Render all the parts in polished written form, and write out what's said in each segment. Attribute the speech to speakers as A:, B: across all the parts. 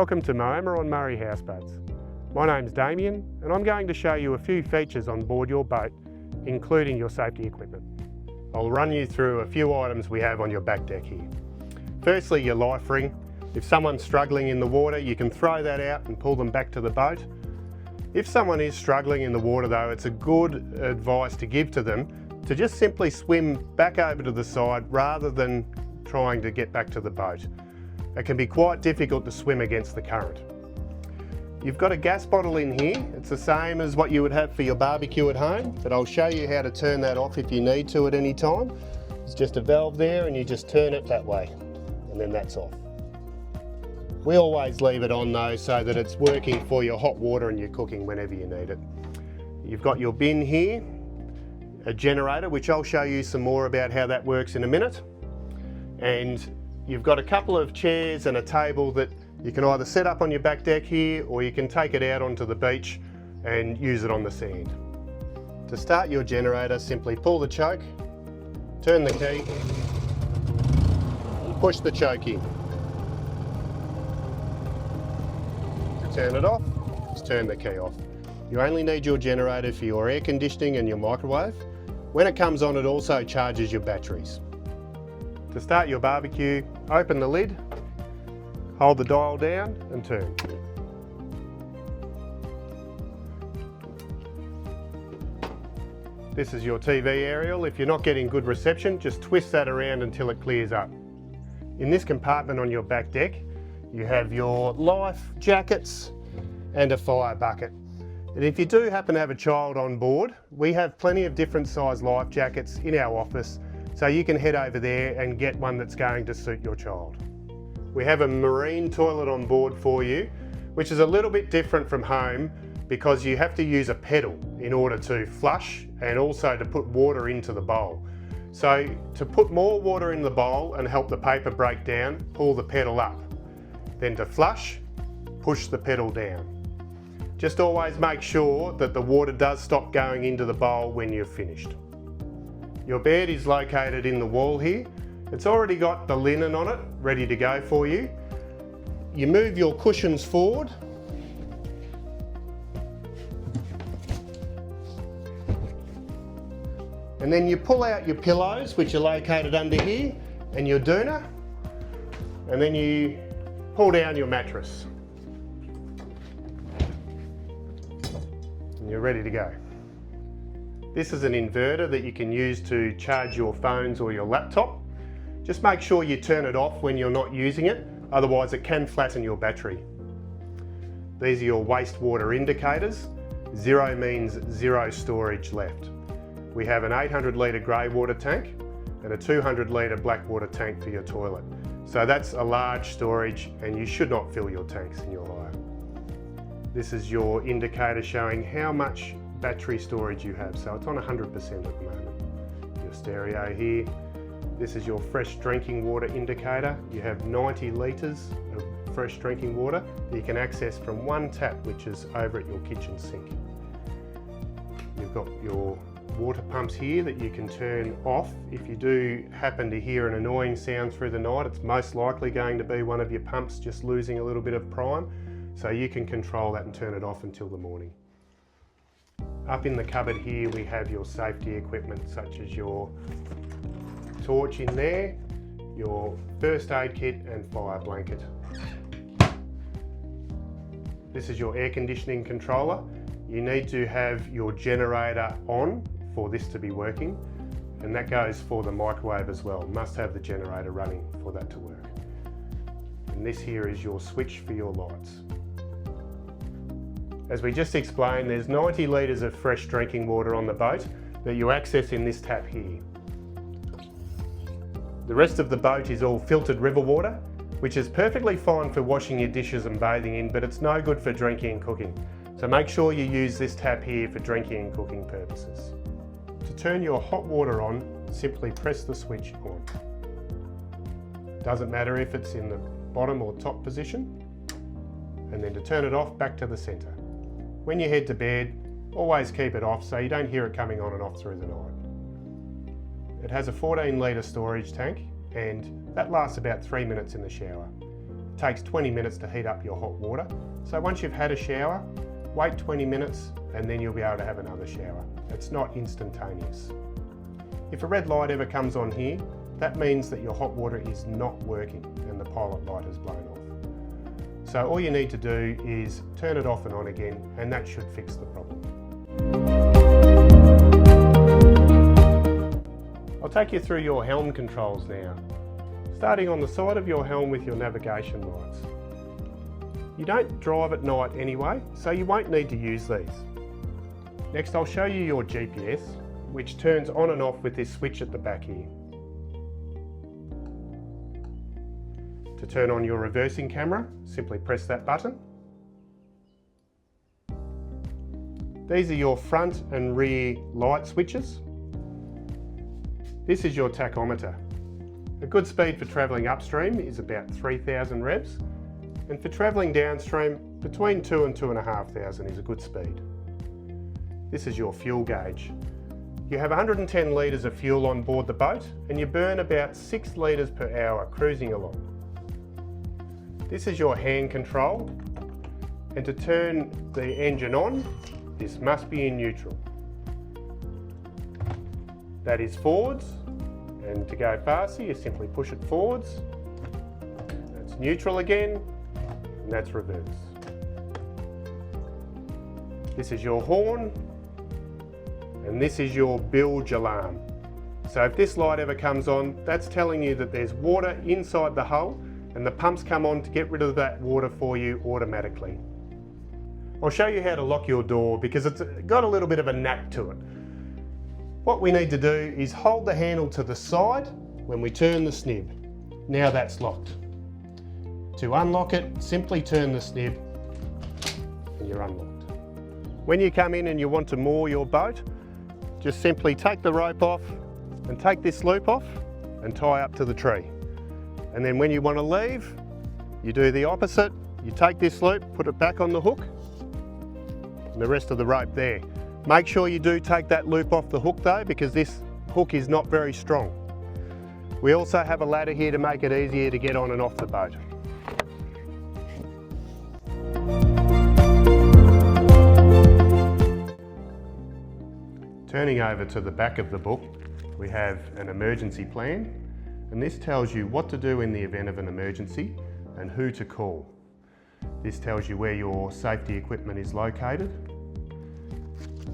A: Welcome to Moama on Murray Houseboats. My name's Damien and I'm going to show you a few features on board your boat, including your safety equipment. I'll run you through a few items we have on your back deck here. Firstly, your life ring. If someone's struggling in the water, you can throw that out and pull them back to the boat. If someone is struggling in the water though, it's a good advice to give to them to just simply swim back over to the side rather than trying to get back to the boat. It can be quite difficult to swim against the current. You've got a gas bottle in here. It's the same as what you would have for your barbecue at home, but I'll show you how to turn that off if you need to at any time. It's just a valve there and you just turn it that way and then that's off. We always leave it on though so that it's working for your hot water and your cooking whenever you need it. You've got your bin here, a generator, which I'll show you some more about how that works in a minute. And you've got a couple of chairs and a table that you can either set up on your back deck here or you can take it out onto the beach and use it on the sand. To start your generator, simply pull the choke, turn the key, push the choke in. To turn it off, just turn the key off. You only need your generator for your air conditioning and your microwave. When it comes on, it also charges your batteries. To start your barbecue, open the lid, hold the dial down and turn. This is your TV aerial. If you're not getting good reception, just twist that around until it clears up. In this compartment on your back deck, you have your life jackets and a fire bucket. And if you do happen to have a child on board, we have plenty of different size life jackets in our office, so you can head over there and get one that's going to suit your child. We have a marine toilet on board for you, which is a little bit different from home because you have to use a pedal in order to flush and also to put water into the bowl. So to put more water in the bowl and help the paper break down, pull the pedal up. Then to flush, push the pedal down. Just always make sure that the water does stop going into the bowl when you've finished. Your bed is located in the wall here. It's already got the linen on it, ready to go for you. You move your cushions forward. And then you pull out your pillows, which are located under here, and your doona. And then you pull down your mattress. And you're ready to go. This is an inverter that you can use to charge your phones or your laptop. Just make sure you turn it off when you're not using it, otherwise it can flatten your battery. These are your wastewater indicators. 0 means 0 storage left. We have an 800 litre grey water tank and a 200 litre black water tank for your toilet. So that's a large storage and you should not fill your tanks in your hire. This is your indicator showing how much battery storage you have, so it's on 100% at the moment. Your stereo here. This is your fresh drinking water indicator. You have 90 litres of fresh drinking water that you can access from one tap, which is over at your kitchen sink. You've got your water pumps here that you can turn off. If you do happen to hear an annoying sound through the night, it's most likely going to be one of your pumps just losing a little bit of prime, so you can control that and turn it off until the morning. Up in the cupboard here we have your safety equipment such as your torch in there, your first aid kit and fire blanket. This is your air conditioning controller. You need to have your generator on for this to be working, and that goes for the microwave as well. Must have the generator running for that to work. And this here is your switch for your lights. As we just explained, there's 90 litres of fresh drinking water on the boat that you access in this tap here. The rest of the boat is all filtered river water, which is perfectly fine for washing your dishes and bathing in, but it's no good for drinking and cooking. So make sure you use this tap here for drinking and cooking purposes. To turn your hot water on, simply press the switch on. Doesn't matter if it's in the bottom or top position. And then to turn it off, back to the centre. When you head to bed, always keep it off so you don't hear it coming on and off through the night. It has a 14 litre storage tank and that lasts about 3 minutes in the shower. It takes 20 minutes to heat up your hot water. So once you've had a shower, wait 20 minutes and then you'll be able to have another shower. It's not instantaneous. If a red light ever comes on here, that means that your hot water is not working and the pilot light has blown off. So all you need to do is turn it off and on again, and that should fix the problem. I'll take you through your helm controls now. Starting on the side of your helm with your navigation lights. You don't drive at night anyway, so you won't need to use these. Next, I'll show you your GPS, which turns on and off with this switch at the back here. To turn on your reversing camera, simply press that button. These are your front and rear light switches. This is your tachometer. A good speed for travelling upstream is about 3,000 revs, and for travelling downstream, between 2,000 and 2,500 is a good speed. This is your fuel gauge. You have 110 litres of fuel on board the boat, and you burn about 6 litres per hour cruising along. This is your hand control, and to turn the engine on, this must be in neutral. That is forwards, and to go faster you simply push it forwards. That's neutral again, and that's reverse. This is your horn, and this is your bilge alarm. So if this light ever comes on, that's telling you that there's water inside the hull, and the pumps come on to get rid of that water for you automatically. I'll show you how to lock your door because it's got a little bit of a knack to it. What we need to do is hold the handle to the side when we turn the snib. Now that's locked. To unlock it, simply turn the snib and you're unlocked. When you come in and you want to moor your boat, just simply take the rope off and take this loop off and tie up to the tree. And then when you want to leave, you do the opposite. You take this loop, put it back on the hook, and the rest of the rope there. Make sure you do take that loop off the hook though, because this hook is not very strong. We also have a ladder here to make it easier to get on and off the boat. Turning over to the back of the book, we have an emergency plan. And this tells you what to do in the event of an emergency and who to call. This tells you where your safety equipment is located.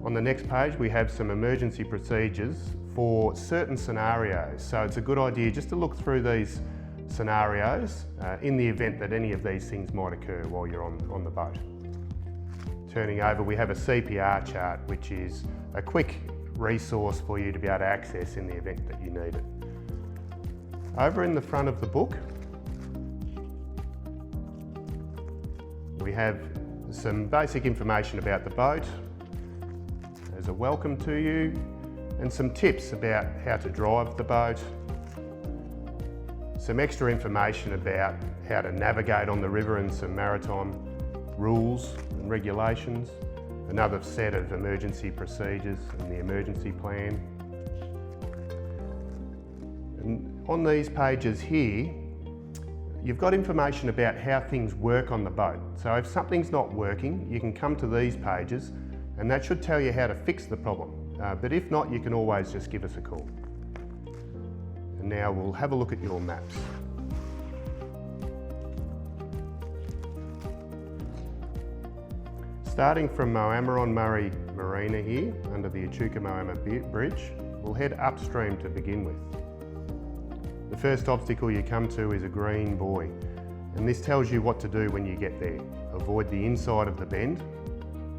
A: On the next page we have some emergency procedures for certain scenarios. So it's a good idea just to look through these scenarios in the event that any of these things might occur while you're on the boat. Turning over, we have a CPR chart, which is a quick resource for you to be able to access in the event that you need it. Over in the front of the book, we have some basic information about the boat as a welcome to you, and some tips about how to drive the boat, some extra information about how to navigate on the river and some maritime rules and regulations, another set of emergency procedures and the emergency plan. And on these pages here, you've got information about how things work on the boat. So if something's not working, you can come to these pages and that should tell you how to fix the problem. But if not, you can always just give us a call. And now we'll have a look at your maps. Starting from Moama on Murray Marina here, under the Moama Bridge, we'll head upstream to begin with. The first obstacle you come to is a green buoy, and this tells you what to do when you get there. Avoid the inside of the bend.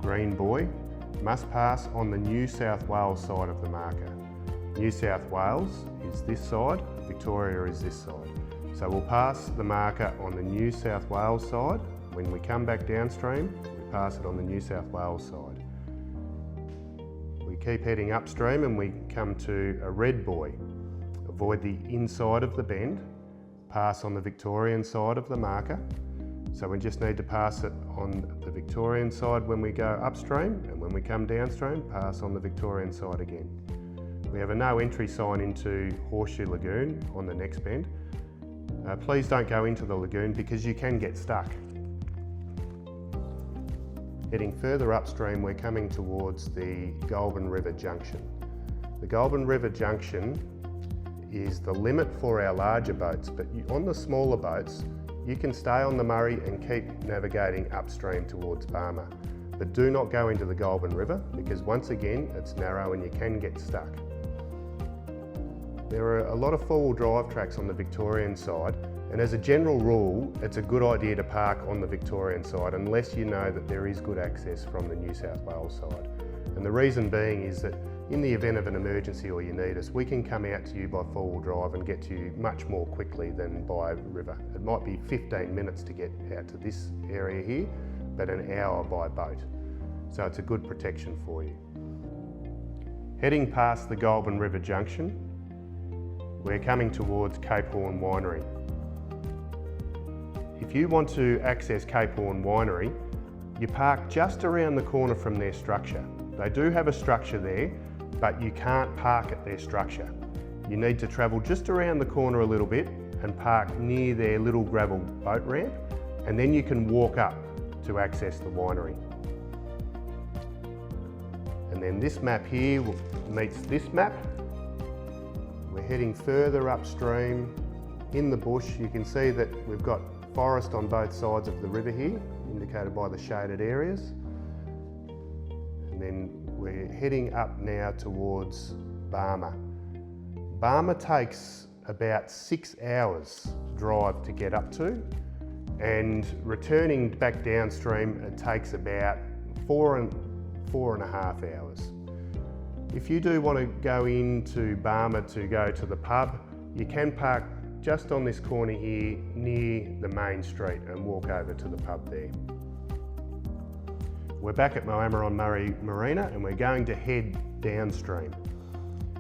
A: Green buoy must pass on the New South Wales side of the marker. New South Wales is this side, Victoria is this side. So we'll pass the marker on the New South Wales side. When we come back downstream, we pass it on the New South Wales side. We keep heading upstream and we come to a red buoy. Avoid the inside of the bend, pass on the Victorian side of the marker. So we just need to pass it on the Victorian side when we go upstream, and when we come downstream, pass on the Victorian side again. We have a no entry sign into Horseshoe Lagoon on the next bend. Please don't go into the lagoon because you can get stuck. Heading further upstream, we're coming towards the Goulburn River Junction. The Goulburn River Junction is the limit for our larger boats, but on the smaller boats, you can stay on the Murray and keep navigating upstream towards Moama. But do not go into the Goulburn River because once again, it's narrow and you can get stuck. There are a lot of four-wheel drive tracks on the Victorian side, and as a general rule, it's a good idea to park on the Victorian side unless you know that there is good access from the New South Wales side. And the reason being is that in the event of an emergency or you need us, we can come out to you by four-wheel drive and get to you much more quickly than by river. It might be 15 minutes to get out to this area here, but an hour by boat. So it's a good protection for you. Heading past the Goulburn River Junction, we're coming towards Cape Horn Winery. If you want to access Cape Horn Winery, you park just around the corner from their structure. They do have a structure there, but you can't park at their structure. You need to travel just around the corner a little bit and park near their little gravel boat ramp, and then you can walk up to access the winery. And then this map here meets this map. We're heading further upstream in the bush. You can see that we've got forest on both sides of the river here, indicated by the shaded areas. And then we're heading up now towards Moama. Moama takes about 6 hours drive to get up to, and returning back downstream, it takes about four and a half hours. If you do want to go into Moama to go to the pub, you can park just on this corner here near the main street and walk over to the pub there. We're back at Moama on Murray Marina and we're going to head downstream.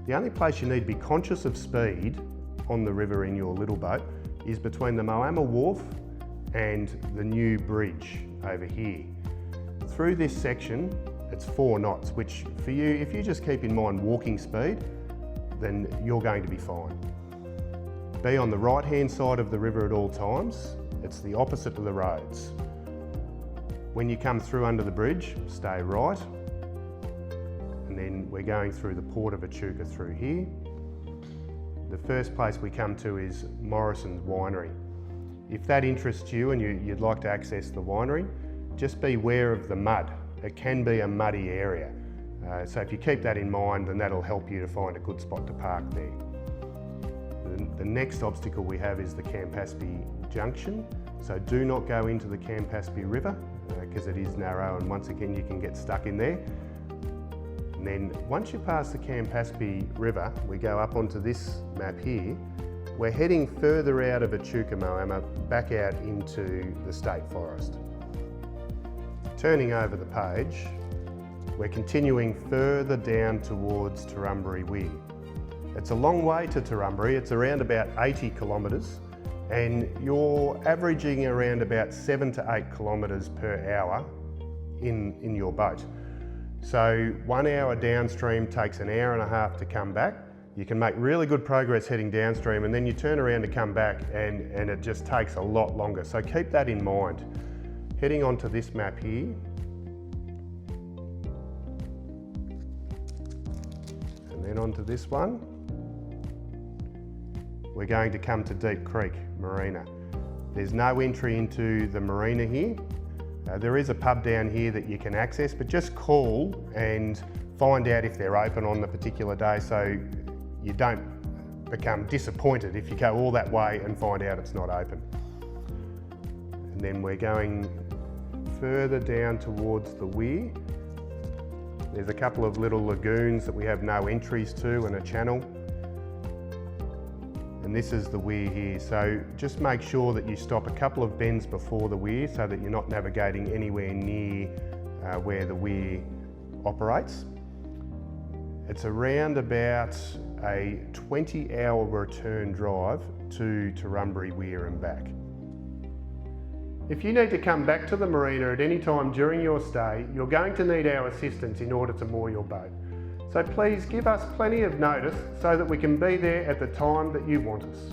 A: The only place you need to be conscious of speed on the river in your little boat is between the Moama Wharf and the new bridge over here. Through this section, it's 4 knots, which for you, if you just keep in mind walking speed, then you're going to be fine. Be on the right-hand side of the river at all times. It's the opposite of the roads. When you come through under the bridge, stay right. And then we're going through the Port of Echuca through here. The first place we come to is Morrison's Winery. If that interests you and you'd like to access the winery, just be aware of the mud. It can be a muddy area. So if you keep that in mind, then that'll help you to find a good spot to park there. The next obstacle we have is the Campaspe Junction. So do not go into the Campaspe River because it is narrow and once again you can get stuck in there. And then once you pass the Campaspe River, we go up onto this map here. We're heading further out of Echuca Moama back out into the state forest. Turning over the page, we're continuing further down towards Turrumbary Weir. It's a long way to Turrumbary, it's around about 80 kilometres, and you're averaging around about 7 to 8 kilometres per hour in your boat. So 1 hour downstream takes an hour and a half to come back. You can make really good progress heading downstream and then you turn around to come back and it just takes a lot longer. So keep that in mind. Heading onto this map here, and then onto this one, we're going to come to Deep Creek Marina. There's no entry into the marina here. There is a pub down here that you can access, but just call and find out if they're open on the particular day so you don't become disappointed if you go all that way and find out it's not open. And then we're going further down towards the weir. There's a couple of little lagoons that we have no entries to and a channel. And this is the weir here. So just make sure that you stop a couple of bends before the weir so that you're not navigating anywhere near where the weir operates. It's around about a 20-hour return drive to Turrumbary Weir and back. If you need to come back to the marina at any time during your stay, you're going to need our assistance in order to moor your boat. So please give us plenty of notice so that we can be there at the time that you want us.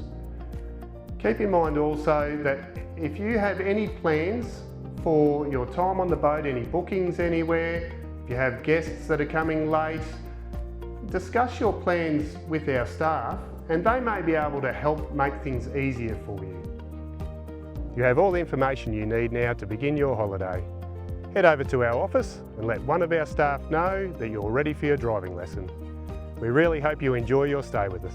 A: Keep in mind also that if you have any plans for your time on the boat, any bookings anywhere, if you have guests that are coming late, discuss your plans with our staff and they may be able to help make things easier for you. You have all the information you need now to begin your holiday. Head over to our office and let one of our staff know that you're ready for your driving lesson. We really hope you enjoy your stay with us.